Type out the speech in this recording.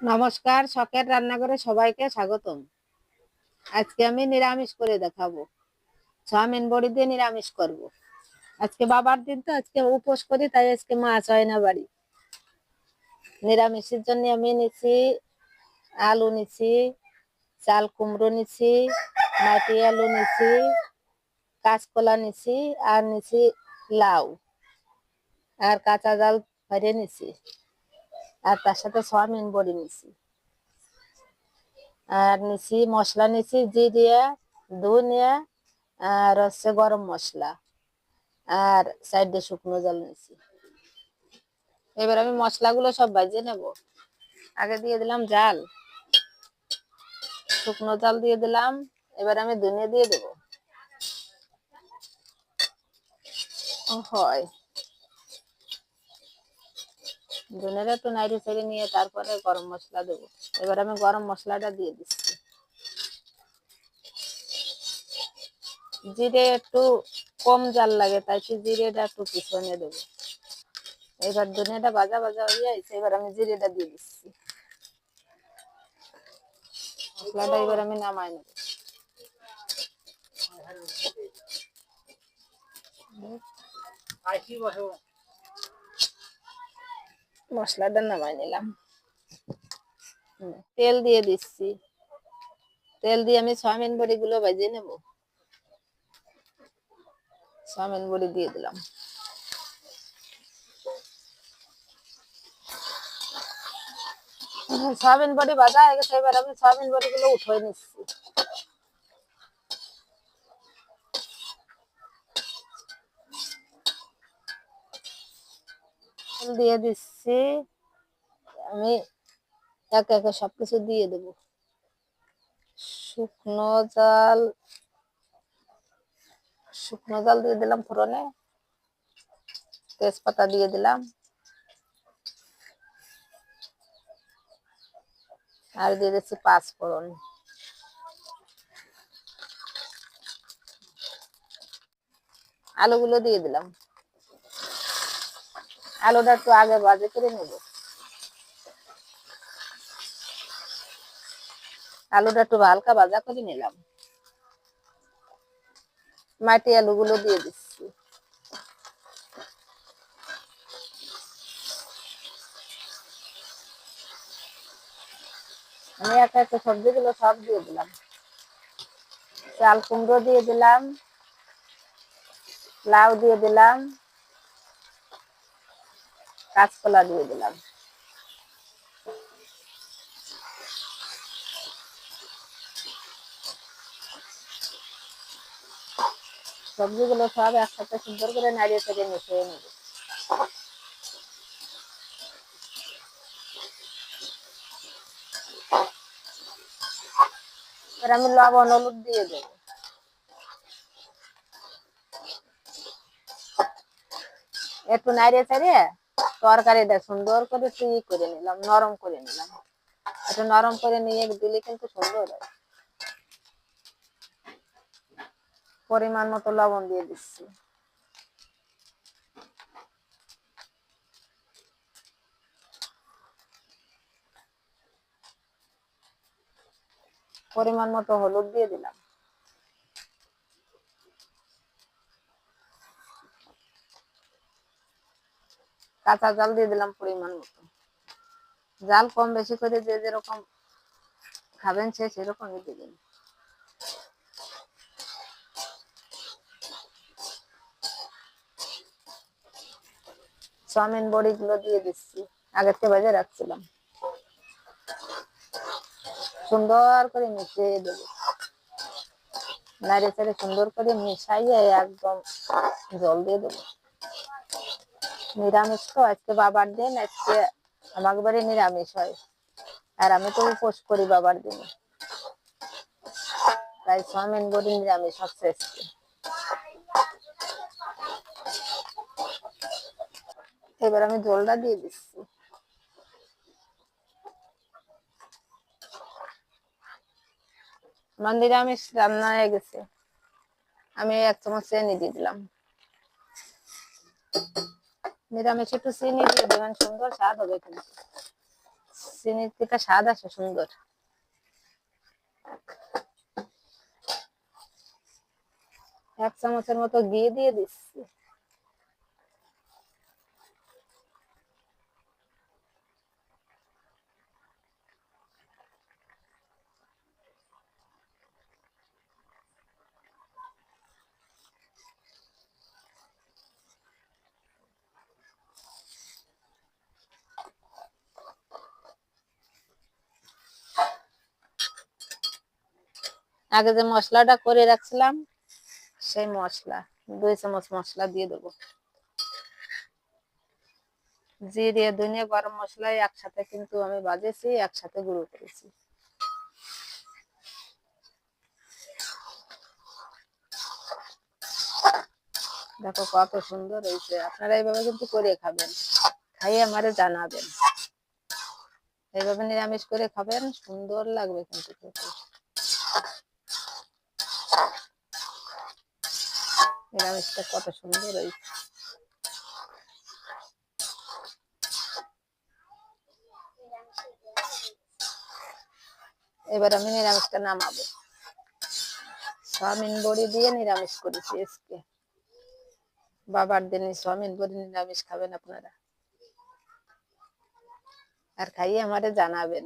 নমস্কার, শখের রান্নাঘরে সবাইকে স্বাগতম। আজকে আমি নিরামিষ করে দেখাবো। চাউমিন বড়ি দিয়ে নিরামিষ করব। আজকে বাবার দিন তো, আজকে উপোস করি, তাই আজকে মাছ হয় না বাড়ি। নিরামিষের জন্য আমি নিছি আলু নিছি, চাল কুমড়ো নিছি, মাটি আলু নিছি, কাঁচকলা নিছি, আর নিছি লাউ, আর কাঁচা জাল ভরে নিছি, আর তার সাথে চাউমিন বড়ি নিছি। আর নিছি মশলা নিছি জিরে, ধনিয়া, আর হচ্ছে গরম মশলা, আর সাইডে শুকনো জল নিছি। এবার আমি মশলাগুলো সব ভাজে নেব। আগে দিয়ে দিলাম জাল, শুকনো জল দিয়ে দিলাম। এবার আমি ধনিয়া দিয়ে দেবো। হয় ধনিয়াটা একটু নাড়ি ছেড়ে নিয়ে তারপরে গরম মশলা দেবো। এবার আমি গরম মশলাটা দিয়ে দিচ্ছি। জিরে একটু কম জাল লাগে, তাই জিরেটা একটু পিছনে দেবো। এবার ধনিয়াটা ভাজা ভাজা হয়ে যাচ্ছে, এবার আমি জিরেটা দিয়ে দিচ্ছি। মশলাটা এবার আমি নামাই নেব। মশলাটা নামাই নিলাম। তেল দিয়ে দিচ্ছি। তেল দিয়ে আমি চাউমিন বড়ি গুলো ভেজে নেব। চাউমিন বড়ি দিয়ে দিলাম। চাউমিন বড়ি ভাজা হয়ে গেছে, এবার আমি চাউমিন বড়ি গুলো উঠিয়ে নিচ্ছি। তেল দিয়ে দিচ্ছি। আমি একে একে সবকিছু দিয়ে দেবো। শুকনো জাল দিয়ে দিলাম ফোড়নে। তেজপাতা দিয়ে দিলাম, আর দিয়ে দিচ্ছি পাঁচ ফোড়ন। আলুগুলো দিয়ে দিলাম। আলুটা একটু আগে ভাজি করে নেব। আলুটা একটু হালকা ভাজা করে নিলাম। মাটি আলুগুলো দিয়ে দিচ্ছি। আমি একে একে সবজিগুলো সব দিয়ে দিলাম। চাল কুমড়ো দিয়ে দিলাম, লাউ দিয়ে দিলাম, কাঁচকলা দিয়ে দিলাম। সবজিগুলো সব একসাথে সুন্দর করে নাড়িয়ে চেড়ে মিশিয়ে নেব। এবার আমি লবণ হলুদ দিয়ে দেবো। একটু নাড়িয়ে চাড়িয়ে তরকারিটা সুন্দর করে করে নিলাম, নরম করে নিলাম। একটু নরম করে নিয়ে দিলে কিন্তু সুন্দর হয়। পরিমাণ মতো লবণ দিয়ে দিচ্ছি। পরিমাণ মতো হলুদ দিয়ে দিলাম। কাঁচা জাল দিয়ে দিলাম পরিমাণ মতো। জাল কম বেশি করে যে যেরকম খাবেন সে সেরকমই দিবেন। চাউমিন বড়ি গুলো দিয়ে দিচ্ছি, আগের থেকে ভেজে রাখছিলাম। সুন্দর করে মিশিয়ে দেবো। নাড়িয়ে চাড়ে সুন্দর করে মিশাইয়ে একদম জল দিয়ে দেবো। নিরামিষ তো, আজকে বাবার দিন, আজকে আমার বাড়ি নিরামিষ হয়। আর আমি তো উপোস করি বাবার দিনে, তাই চাউমিন বড়ি নিরামিষ হচ্ছে আজকে। এবার আমি জলটা দিয়ে দিচ্ছি। আমার নিরামিষ রান্না হয়ে গেছে। আমি 1 চামচ চিনি দিয়ে দিলাম। নিরামিষ একটু চিনি দিয়ে দেবেন, সুন্দর স্বাদ হবে কিন্তু। চিনির থেকে স্বাদ আসে সুন্দর। এক চামচের মতো ঘি দিয়ে দিচ্ছি। আগে যে মশলাটা করে রাখছিলাম সেই মশলা 2 চামচ মশলা দিয়ে দেবো। জিরে, ধনে, গরম মশলা একসাথে কিন্তু আমি বাজেছি, একসাথে গুঁড়ো করেছি। দেখো কত সুন্দর হয়েছে। আপনারা এইভাবে কিন্তু করে খাবেন, খাইয়ে আমারে জানাবেন। এইভাবে নিরামিষ করে খাবেন, সুন্দর লাগবে কিন্তু খেতে। নিরামিষটা কত সুন্দর হয়েছে। এবার আমি নিরামিষটা নামাবো। সয়াবিন বড়ি দিয়ে নিরামিষ করেছি আজকে। বাবার দিনে সয়াবিন বড়ি নিরামিষ খাবেন আপনারা, আর খাইয়ে আমারে জানাবেন।